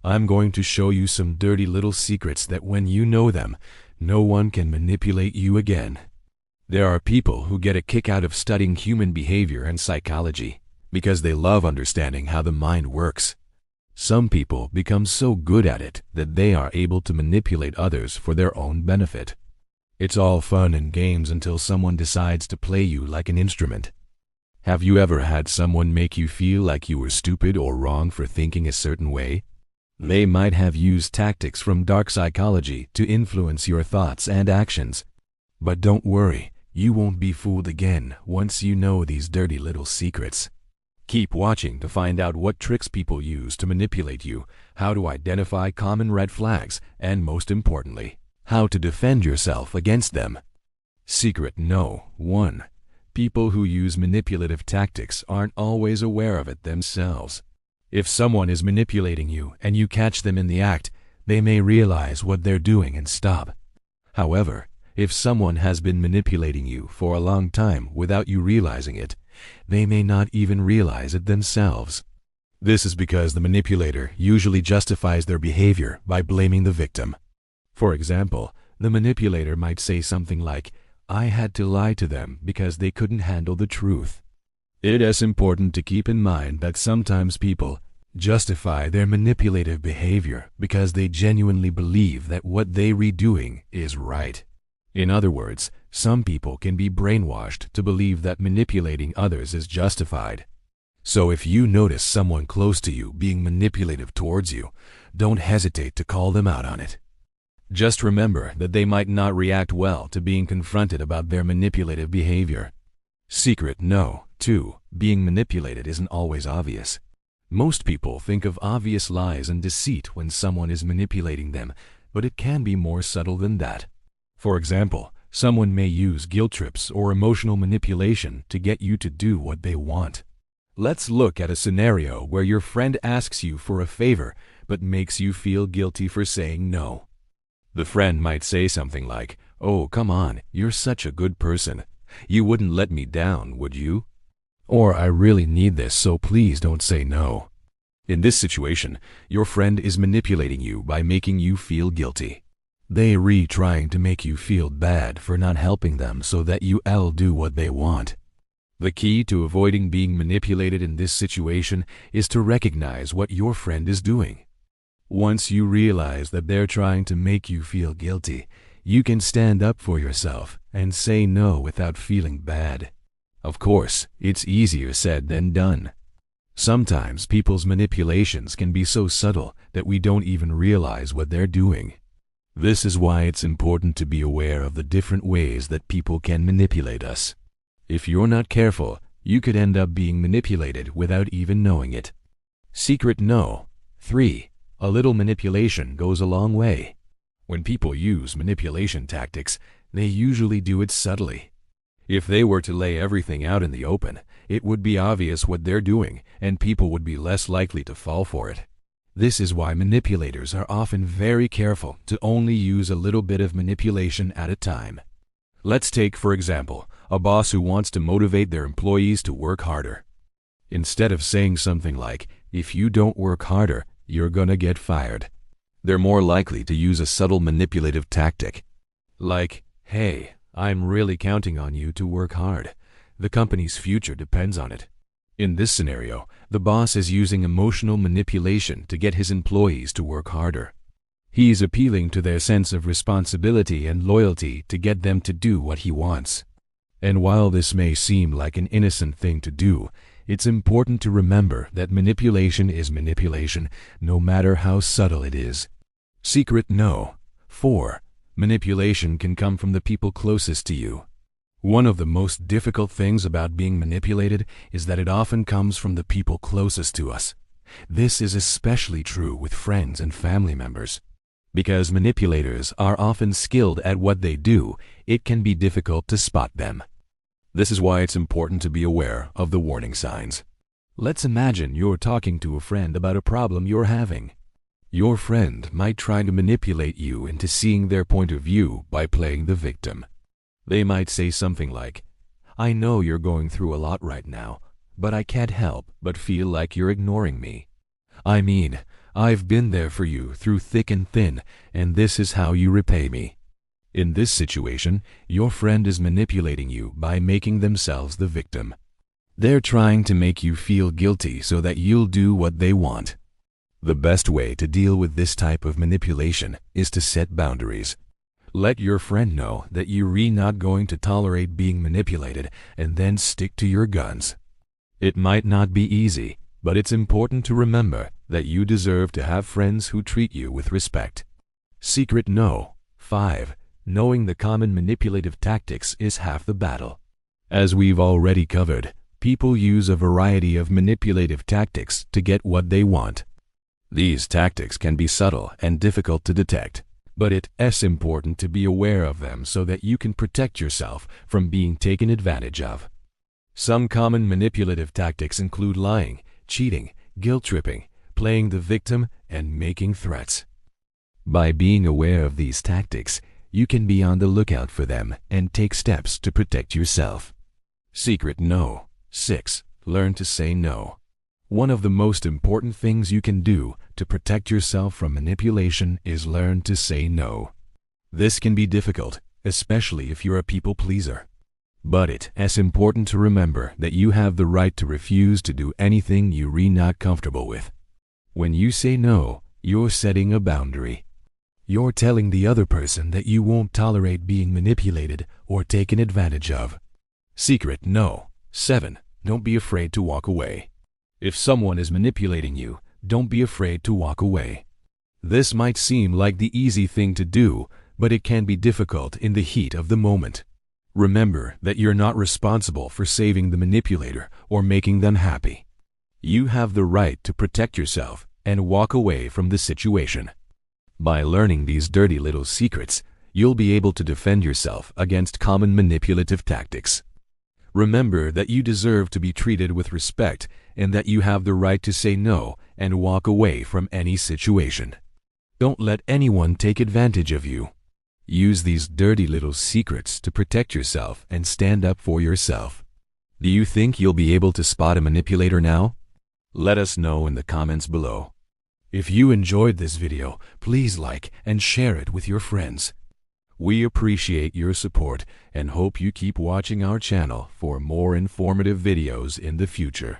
I'm going to show you some dirty little secrets that when you know them, no one can manipulate you again. There are people who get a kick out of studying human behavior and psychology because they love understanding how the mind works. Some people become so good at it that they are able to manipulate others for their own benefit. It's all fun and games until someone decides to play you like an instrument. Have you ever had someone make you feel like you were stupid or wrong for thinking a certain way? They might have used tactics from dark psychology to influence your thoughts and actions. But don't worry, you won't be fooled again once you know these dirty little secrets. Keep watching to find out what tricks people use to manipulate you, how to identify common red flags, and most importantly, how to defend yourself against them. Secret No. 1. People who use manipulative tactics aren't always aware of it themselves. If someone is manipulating you and you catch them in the act, they may realize what they're doing and stop. However, if someone has been manipulating you for a long time without you realizing it, they may not even realize it themselves. This is because the manipulator usually justifies their behavior by blaming the victim. For example, the manipulator might say something like, "I had to lie to them because they couldn't handle the truth." It is important to keep in mind that sometimes people justify their manipulative behavior because they genuinely believe that what they're redoing is right. In other words, some people can be brainwashed to believe that manipulating others is justified. So if you notice someone close to you being manipulative towards you, don't hesitate to call them out on it. Just remember that they might not react well to being confronted about their manipulative behavior. Secret No. 2. Being manipulated isn't always obvious. Most people think of obvious lies and deceit when someone is manipulating them, but it can be more subtle than that. For example, someone may use guilt trips or emotional manipulation to get you to do what they want. Let's look at a scenario where your friend asks you for a favor but makes you feel guilty for saying no. The friend might say something like, "Oh, come on, you're such a good person. You wouldn't let me down, would you?" Or, "I really need this, so please don't say no." In this situation, your friend is manipulating you by making you feel guilty. They're trying to make you feel bad for not helping them so that you'll do what they want. The key to avoiding being manipulated in this situation is to recognize what your friend is doing. Once you realize that they're trying to make you feel guilty, you can stand up for yourself and say no without feeling bad. Of course, it's easier said than done. Sometimes people's manipulations can be so subtle that we don't even realize what they're doing. This is why it's important to be aware of the different ways that people can manipulate us. If you're not careful, you could end up being manipulated without even knowing it. Secret No. 3. A little manipulation goes a long way. When people use manipulation tactics, they usually do it subtly. If they were to lay everything out in the open, it would be obvious what they're doing, and people would be less likely to fall for it. This is why manipulators are often very careful to only use a little bit of manipulation at a time. Let's take, for example, a boss who wants to motivate their employees to work harder. Instead of saying something like, "If you don't work harder, you're gonna get fired," they're more likely to use a subtle manipulative tactic. Like, "Hey, I'm really counting on you to work hard. The company's future depends on it." In this scenario, the boss is using emotional manipulation to get his employees to work harder. He's appealing to their sense of responsibility and loyalty to get them to do what he wants. And while this may seem like an innocent thing to do, it's important to remember that manipulation is manipulation, no matter how subtle it is. Secret No. 4. Manipulation can come from the people closest to you. One of the most difficult things about being manipulated is that it often comes from the people closest to us. This is especially true with friends and family members. Because manipulators are often skilled at what they do, it can be difficult to spot them. This is why it's important to be aware of the warning signs. Let's imagine you're talking to a friend about a problem you're having. Your friend might try to manipulate you into seeing their point of view by playing the victim. They might say something like, "I know you're going through a lot right now, but I can't help but feel like you're ignoring me. I mean, I've been there for you through thick and thin, and this is how you repay me. In this situation, your friend is manipulating you by making themselves the victim. They're trying to make you feel guilty so that you'll do what they want. The best way to deal with this type of manipulation is to set boundaries. Let your friend know that you're not going to tolerate being manipulated, and then stick to your guns. It might not be easy, but it's important to remember that you deserve to have friends who treat you with respect. Secret no. 5. Knowing the common manipulative tactics is half the battle. As we've already covered, people use a variety of manipulative tactics to get what they want. These tactics can be subtle and difficult to detect, but it's important to be aware of them so that you can protect yourself from being taken advantage of. Some common manipulative tactics include lying, cheating, guilt-tripping, playing the victim, and making threats. By being aware of these tactics, you can be on the lookout for them and take steps to protect yourself. Secret no. 6. Learn to say no. One of the most important things you can do to protect yourself from manipulation is learn to say no. This can be difficult, especially if you're a people pleaser. But it's important to remember that you have the right to refuse to do anything you're not comfortable with. When you say no, you're setting a boundary. You're telling the other person that you won't tolerate being manipulated or taken advantage of. Secret no. 7. Don't be afraid to walk away. If someone is manipulating you, don't be afraid to walk away. This might seem like the easy thing to do, but it can be difficult in the heat of the moment. Remember that you're not responsible for saving the manipulator or making them happy. You have the right to protect yourself and walk away from the situation. By learning these dirty little secrets, you'll be able to defend yourself against common manipulative tactics. Remember that you deserve to be treated with respect and that you have the right to say no and walk away from any situation. Don't let anyone take advantage of you. Use these dirty little secrets to protect yourself and stand up for yourself. Do you think you'll be able to spot a manipulator now? Let us know in the comments below. If you enjoyed this video, please like and share it with your friends. We appreciate your support and hope you keep watching our channel for more informative videos in the future.